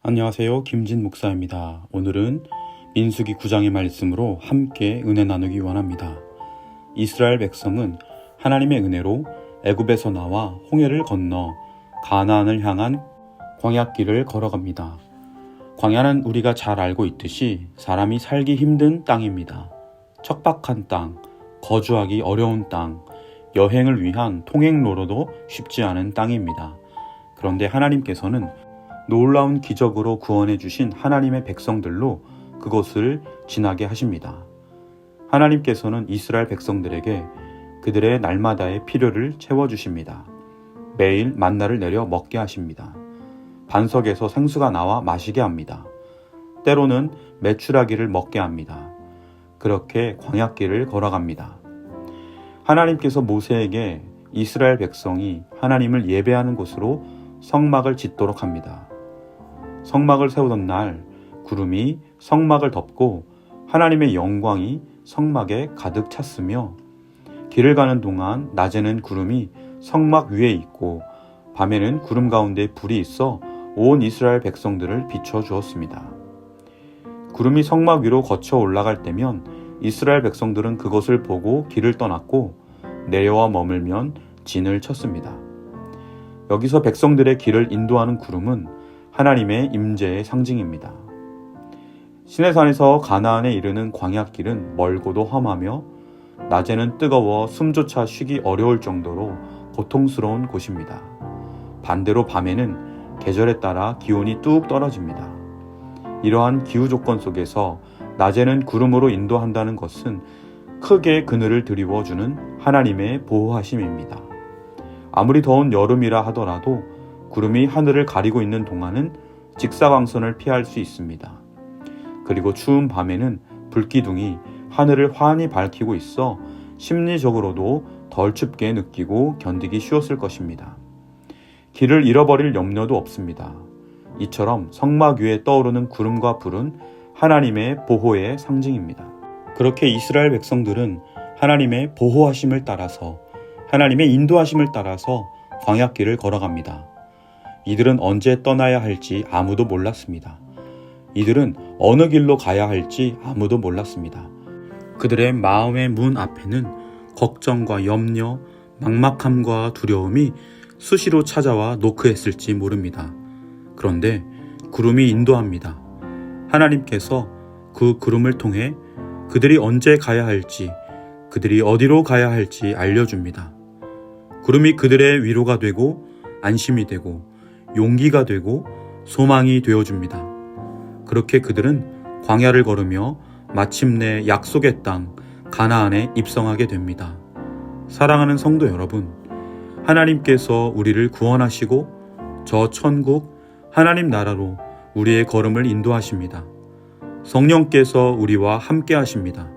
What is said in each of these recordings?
안녕하세요. 김진 목사입니다. 오늘은 민수기 9장의 말씀으로 함께 은혜 나누기 원합니다. 이스라엘 백성은 하나님의 은혜로 애굽에서 나와 홍해를 건너 가나안을 향한 광야길을 걸어갑니다. 광야는 우리가 잘 알고 있듯이 사람이 살기 힘든 땅입니다. 척박한 땅, 거주하기 어려운 땅, 여행을 위한 통행로로도 쉽지 않은 땅입니다. 그런데 하나님께서는 놀라운 기적으로 구원해 주신 하나님의 백성들로 그곳을 지나게 하십니다. 하나님께서는 이스라엘 백성들에게 그들의 날마다의 필요를 채워주십니다. 매일 만나를 내려 먹게 하십니다. 반석에서 생수가 나와 마시게 합니다. 때로는 메추라기를 먹게 합니다. 그렇게 광야길을 걸어갑니다. 하나님께서 모세에게 이스라엘 백성이 하나님을 예배하는 곳으로 성막을 짓도록 합니다. 성막을 세우던 날 구름이 성막을 덮고 하나님의 영광이 성막에 가득 찼으며 길을 가는 동안 낮에는 구름이 성막 위에 있고 밤에는 구름 가운데 불이 있어 온 이스라엘 백성들을 비춰 주었습니다. 구름이 성막 위로 거쳐 올라갈 때면 이스라엘 백성들은 그것을 보고 길을 떠났고 내려와 머물면 진을 쳤습니다. 여기서 백성들의 길을 인도하는 구름은 하나님의 임재의 상징입니다. 시내산에서 가나안에 이르는 광야길은 멀고도 험하며 낮에는 뜨거워 숨조차 쉬기 어려울 정도로 고통스러운 곳입니다. 반대로 밤에는 계절에 따라 기온이 뚝 떨어집니다. 이러한 기후 조건 속에서 낮에는 구름으로 인도한다는 것은 크게 그늘을 드리워주는 하나님의 보호하심입니다. 아무리 더운 여름이라 하더라도 구름이 하늘을 가리고 있는 동안은 직사광선을 피할 수 있습니다. 그리고 추운 밤에는 불기둥이 하늘을 환히 밝히고 있어 심리적으로도 덜 춥게 느끼고 견디기 쉬웠을 것입니다. 길을 잃어버릴 염려도 없습니다. 이처럼 성막 위에 떠오르는 구름과 불은 하나님의 보호의 상징입니다. 그렇게 이스라엘 백성들은 하나님의 보호하심을 따라서 하나님의 인도하심을 따라서 광야길을 걸어갑니다. 이들은 언제 떠나야 할지 아무도 몰랐습니다. 이들은 어느 길로 가야 할지 아무도 몰랐습니다. 그들의 마음의 문 앞에는 걱정과 염려, 막막함과 두려움이 수시로 찾아와 노크했을지 모릅니다. 그런데 구름이 인도합니다. 하나님께서 그 구름을 통해 그들이 언제 가야 할지, 그들이 어디로 가야 할지 알려줍니다. 구름이 그들의 위로가 되고 안심이 되고 용기가 되고 소망이 되어줍니다. 그렇게 그들은 광야를 걸으며 마침내 약속의 땅 가나안에 입성하게 됩니다. 사랑하는 성도 여러분, 하나님께서 우리를 구원하시고 저 천국 하나님 나라로 우리의 걸음을 인도하십니다. 성령께서 우리와 함께 하십니다.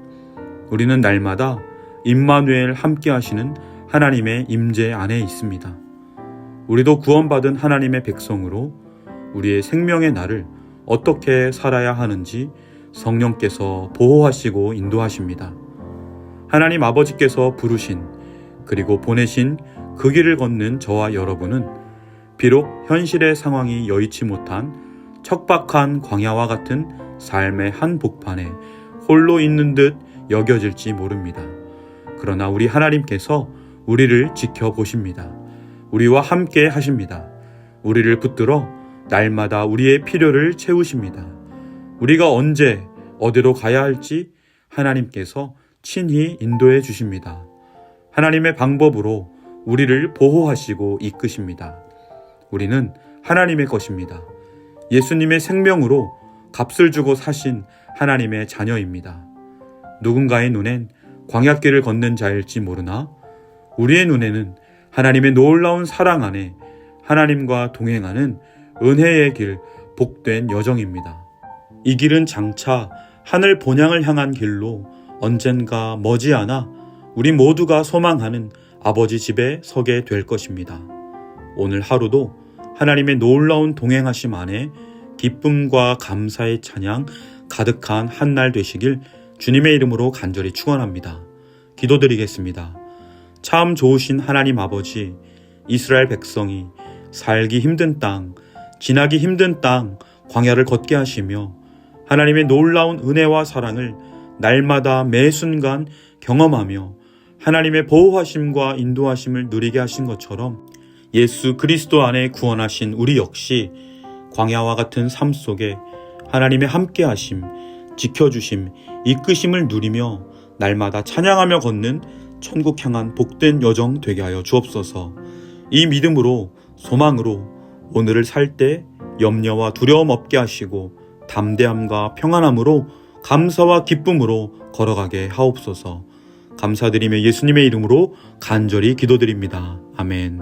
우리는 날마다 임마누엘 함께 하시는 하나님의 임재 안에 있습니다. 우리도 구원받은 하나님의 백성으로 우리의 생명의 날을 어떻게 살아야 하는지 성령께서 보호하시고 인도하십니다. 하나님 아버지께서 부르신 그리고 보내신 그 길을 걷는 저와 여러분은 비록 현실의 상황이 여의치 못한 척박한 광야와 같은 삶의 한복판에 홀로 있는 듯 여겨질지 모릅니다. 그러나 우리 하나님께서 우리를 지켜보십니다. 우리와 함께 하십니다. 우리를 붙들어 날마다 우리의 필요를 채우십니다. 우리가 언제 어디로 가야 할지 하나님께서 친히 인도해 주십니다. 하나님의 방법으로 우리를 보호하시고 이끄십니다. 우리는 하나님의 것입니다. 예수님의 생명으로 값을 주고 사신 하나님의 자녀입니다. 누군가의 눈엔 광야길을 걷는 자일지 모르나 우리의 눈에는 하나님의 놀라운 사랑 안에 하나님과 동행하는 은혜의 길, 복된 여정입니다. 이 길은 장차 하늘 본향을 향한 길로 언젠가 머지않아 우리 모두가 소망하는 아버지 집에 서게 될 것입니다. 오늘 하루도 하나님의 놀라운 동행하심 안에 기쁨과 감사의 찬양 가득한 한 날 되시길 주님의 이름으로 간절히 축원합니다. 기도드리겠습니다. 참 좋으신 하나님 아버지, 이스라엘 백성이 살기 힘든 땅, 지나기 힘든 땅, 광야를 걷게 하시며 하나님의 놀라운 은혜와 사랑을 날마다 매 순간 경험하며 하나님의 보호하심과 인도하심을 누리게 하신 것처럼 예수 그리스도 안에 구원하신 우리 역시 광야와 같은 삶 속에 하나님의 함께하심, 지켜주심, 이끄심을 누리며 날마다 찬양하며 걷는 천국 향한 복된 여정 되게 하여 주옵소서. 이 믿음으로 소망으로 오늘을 살 때 염려와 두려움 없게 하시고 담대함과 평안함으로 감사와 기쁨으로 걸어가게 하옵소서. 감사드리며 예수님의 이름으로 간절히 기도드립니다. 아멘.